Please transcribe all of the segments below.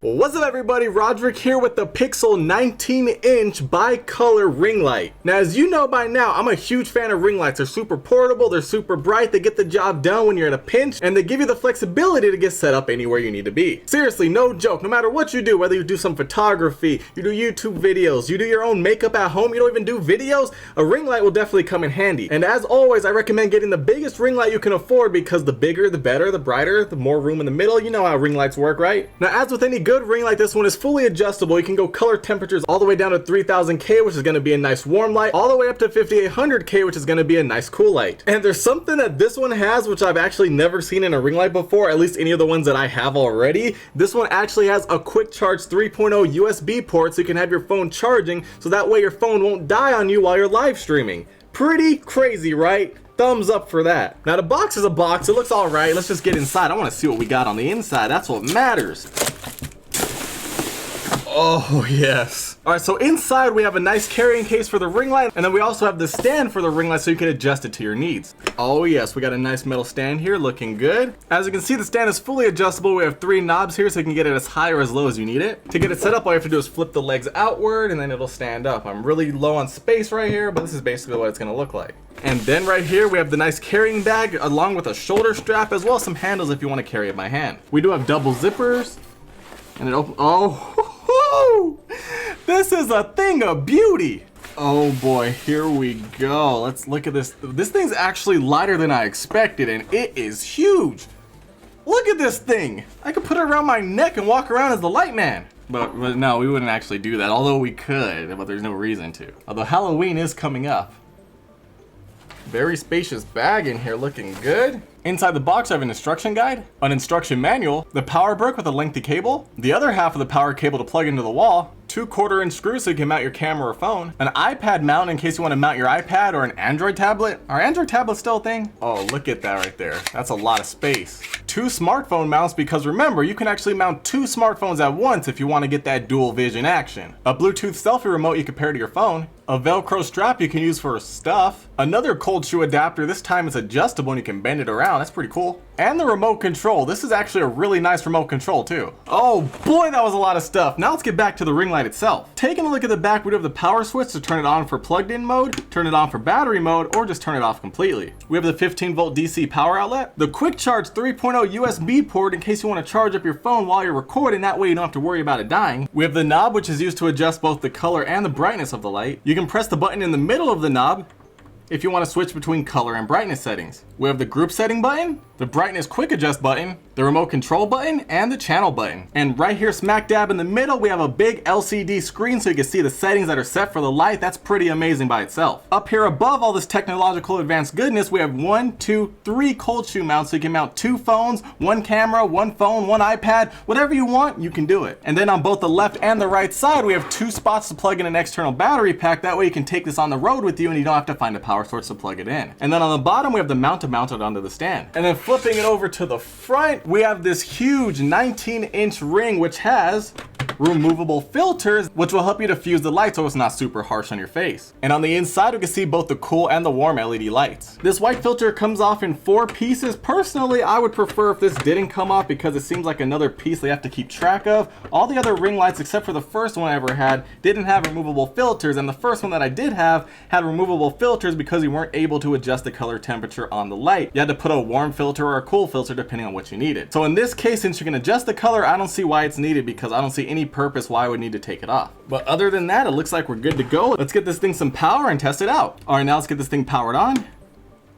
Well, what's up everybody, Rodrick here with the Pixel 19-inch bi-color ring light. Now as you know by now, I'm a huge fan of ring lights. They're super portable, they're super bright, they get the job done when you're in a pinch, and they give you the flexibility to get set up anywhere you need to be. Seriously, no joke, no matter what you do, whether you do some photography, you do YouTube videos, you do your own makeup at home, you don't even do videos, a ring light will definitely come in handy. And as always, I recommend getting the biggest ring light you can afford because the bigger, the better, the brighter, the more room in the middle. You know how ring lights work, right? Now as with any good ring light, this one is fully adjustable. You can go color temperatures all the way down to 3000K, which is going to be a nice warm light, all the way up to 5800K, which is going to be a nice cool light. And there's something that this one has which I've actually never seen in a ring light before, at least any of the ones that I have already. This one actually has a quick charge 3.0 USB port, so you can have your phone charging, so that way your phone won't die on you while you're live streaming. Pretty crazy, right? Thumbs up for that. Now the box is a box, it looks alright. Let's just get inside. I want to see what we got on the inside. That's what matters. Oh yes. Alright, so inside we have a nice carrying case for the ring light, and then we also have the stand for the ring light so you can adjust it to your needs. Oh yes, we got a nice metal stand here, looking good. As you can see, the stand is fully adjustable. We have 3 knobs here so you can get it as high or as low as you need it. To get it set up, all you have to do is flip the legs outward and then it'll stand up. I'm really low on space right here, but this is basically what it's going to look like. And then right here we have the nice carrying bag along with a shoulder strap, as well as some handles if you want to carry it by hand. We do have double zippers, and it opens. Oh, this is a thing of beauty. Oh boy, here we go. Let's look at this. This thing's actually lighter than I expected, and it is huge. Look at this thing. I could put it around my neck and walk around as the light man. But no, we wouldn't actually do that, although we could, but there's no reason to. Although Halloween is coming up. Very spacious bag in here, looking good. Inside the box I have an instruction guide, an instruction manual, the power brick with a lengthy cable, the other half of the power cable to plug into the wall, 2 1/4-inch screws so you can mount your camera or phone, an iPad mount in case you want to mount your iPad or an Android tablet. Are Android tablets still a thing? Oh, look at that right there. That's a lot of space. 2 smartphone mounts, because remember, you can actually mount 2 smartphones at once if you want to get that dual vision action. A Bluetooth selfie remote you can pair to your phone, a Velcro strap you can use for stuff, another cold shoe adapter, this time it's adjustable and you can bend it around. That's pretty cool. And the remote control. This is actually a really nice remote control too. Oh boy, that was a lot of stuff. Now let's get back to the ring light itself. Taking a look at the back, we do have the power switch to turn it on for plugged in mode, turn it on for battery mode, or just turn it off completely. We have the 15-volt DC power outlet, the quick charge 3.0 USB port in case you want to charge up your phone while you're recording, that way you don't have to worry about it dying. We have the knob, which is used to adjust both the color and the brightness of the light. You can press the button in the middle of the knob if you want to switch between color and brightness settings. We have the group setting button, the brightness quick adjust button, the remote control button, and the channel button. And right here smack dab in the middle, we have a big LCD screen so you can see the settings that are set for the light. That's pretty amazing by itself. Up here above all this technological advanced goodness, we have 1, 2, 3 cold shoe mounts so you can mount 2 phones, 1 camera, 1 phone, 1 iPad, whatever you want, you can do it. And then on both the left and the right side, we have 2 spots to plug in an external battery pack. That way you can take this on the road with you and you don't have to find a power source to plug it in. And then on the bottom, we have the mount to mount it onto the stand. And then flipping it over to the front, we have this huge 19-inch ring which has removable filters, which will help you diffuse the light so it's not super harsh on your face. And on the inside, we can see both the cool and the warm LED lights. This white filter comes off in 4 pieces. Personally, I would prefer if this didn't come off because it seems like another piece they have to keep track of. All the other ring lights, except for the first one I ever had, didn't have removable filters, and the first one that I did have had removable filters because you weren't able to adjust the color temperature on the light. You had to put a warm filter or a cool filter depending on what you needed. So in this case, since you can adjust the color, I don't see why it's needed because I don't see any purpose why I would need to take it off. But other than that, it looks like we're good to go. Let's get this thing some power and test it out. All right, now let's get this thing powered on.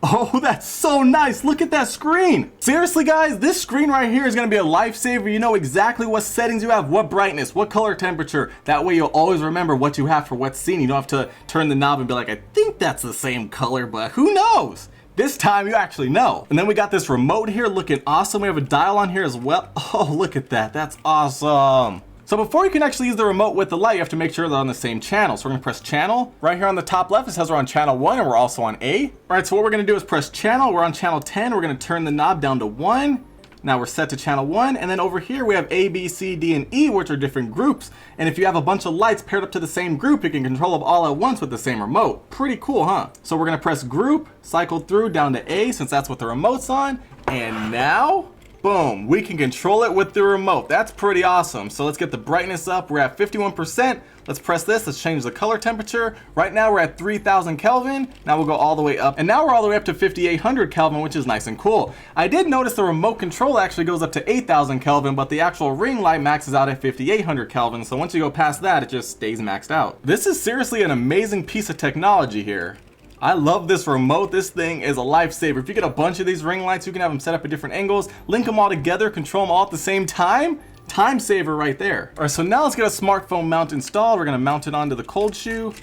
Oh, that's so nice. Look at that screen. Seriously, guys, this screen right here is going to be a lifesaver. You know exactly what settings you have, what brightness, what color temperature. That way you'll always remember what you have for what scene. You don't have to turn the knob and be like, I think that's the same color, but who knows? This time you actually know. And then we got this remote here looking awesome. We have a dial on here as well. Oh, look at that. That's awesome. So before you can actually use the remote with the light, you have to make sure they're on the same channel. So we're gonna press channel. Right here on the top left, it says we're on channel 1 and we're also on A. All right, so what we're gonna do is press channel. We're on channel 10. We're gonna turn the knob down to 1. Now we're set to channel 1, and then over here we have A, B, C, D, and E, which are different groups. And if you have a bunch of lights paired up to the same group, you can control them all at once with the same remote. Pretty cool, huh? So we're gonna press group, cycle through down to A, since that's what the remote's on. And now Boom, we can control it with the remote. That's pretty awesome. So let's get the brightness up. We're at 51%. Let's press this, let's change the color temperature. Right now we're at 3000 Kelvin. Now we'll go all the way up. And now we're all the way up to 5800 Kelvin, which is nice and cool. I did notice the remote control actually goes up to 8000 Kelvin, but the actual ring light maxes out at 5800 Kelvin. So once you go past that, it just stays maxed out. This is seriously an amazing piece of technology here. I love this remote. This thing is a lifesaver. If you get a bunch of these ring lights, you can have them set up at different angles, link them all together, control them all at the same time. Time saver right there. All right, so now let's get a smartphone mount installed. We're gonna mount it onto the cold shoe.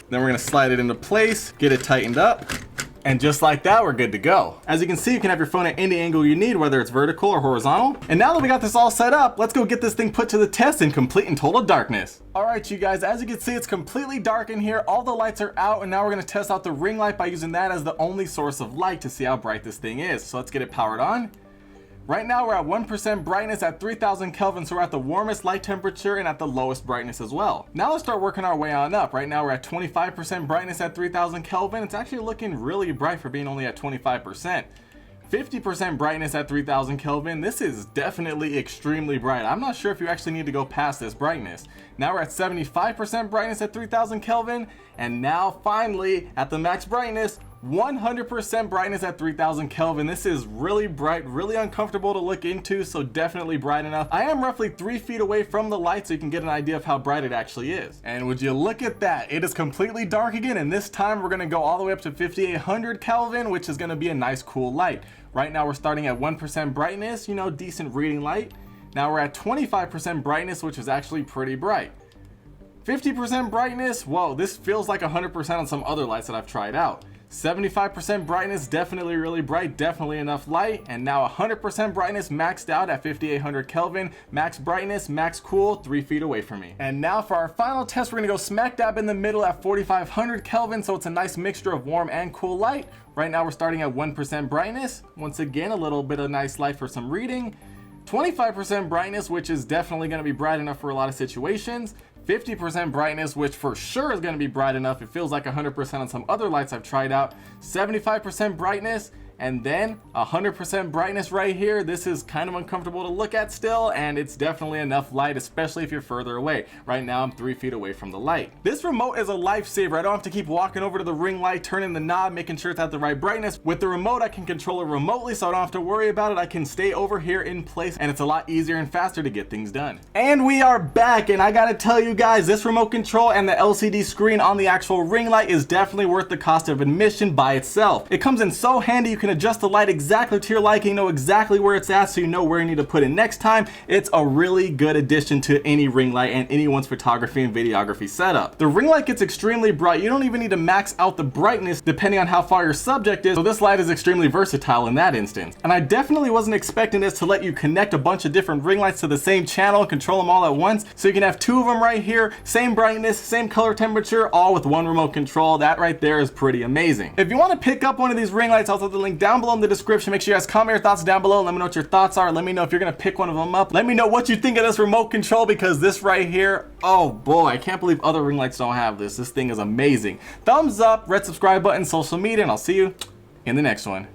Then we're gonna slide it into place, get it tightened up. And just like that, we're good to go. As you can see, you can have your phone at any angle you need, whether it's vertical or horizontal. And now that we got this all set up, let's go get this thing put to the test in complete and total darkness. All right, you guys, as you can see, it's completely dark in here. All the lights are out, and now we're gonna test out the ring light by using that as the only source of light to see how bright this thing is. So let's get it powered on. Right now we're at 1% brightness at 3000 Kelvin, so we're at the warmest light temperature and at the lowest brightness as well. Now let's start working our way on up. Right now we're at 25% brightness at 3000 Kelvin. It's actually looking really bright for being only at 25%. 50% brightness at 3000 Kelvin. This is definitely extremely bright. I'm not sure if you actually need to go past this brightness. Now we're at 75% brightness at 3000 Kelvin. And now finally at the max brightness, 100% brightness at 3000 Kelvin. This is really bright, really uncomfortable to look into, so definitely bright enough. I am roughly 3 feet away from the light, so you can get an idea of how bright it actually is. And would you look at that? It is completely dark again, and this time we're gonna go all the way up to 5800 Kelvin, which is gonna be a nice cool light. Right now we're starting at 1% brightness, you know, decent reading light. Now we're at 25% brightness, which is actually pretty bright. 50% brightness, whoa, this feels like 100% on some other lights that I've tried out. 75% brightness, definitely really bright, definitely enough light. And now 100% brightness maxed out at 5800 Kelvin. Max brightness, max cool, 3 feet away from me. And now for our final test, we're gonna go smack dab in the middle at 4500 Kelvin. So it's a nice mixture of warm and cool light. Right now we're starting at 1% brightness. Once again, a little bit of nice light for some reading. 25% brightness, which is definitely gonna be bright enough for a lot of situations. 50% brightness, which for sure is going to be bright enough. It feels like 100% on some other lights I've tried out. 75% brightness, and then 100% brightness right here. This is kind of uncomfortable to look at still, and it's definitely enough light, especially if you're further away. Right now I'm 3 feet away from the light. This remote is a lifesaver. I don't have to keep walking over to the ring light, turning the knob, making sure it's at the right brightness. With the remote, I can control it remotely, so I don't have to worry about it. I can stay over here in place, and it's a lot easier and faster to get things done. And we are back, and I gotta tell you guys, this remote control and the LCD screen on the actual ring light is definitely worth the cost of admission by itself. It comes in so handy. You can adjust the light exactly to your liking, know exactly where it's at, so you know where you need to put it next time. It's a really good addition to any ring light and anyone's photography and videography setup. The ring light gets extremely bright. You don't even need to max out the brightness depending on how far your subject is, so this light is extremely versatile in that instance. And I definitely wasn't expecting this to let you connect a bunch of different ring lights to the same channel and control them all at once, so you can have 2 of them right here, same brightness, same color temperature, all with one remote control. That right there is pretty amazing. If you want to pick up one of these ring lights, I'll throw the link down below in the description. Make sure you guys comment your thoughts down below. Let me know what your thoughts are. Let me know if you're gonna pick one of them up. Let me know what you think of this remote control, because this right here, oh boy, I can't believe other ring lights don't have this. This thing is amazing. Thumbs up, red subscribe button, social media, and I'll see you in the next one.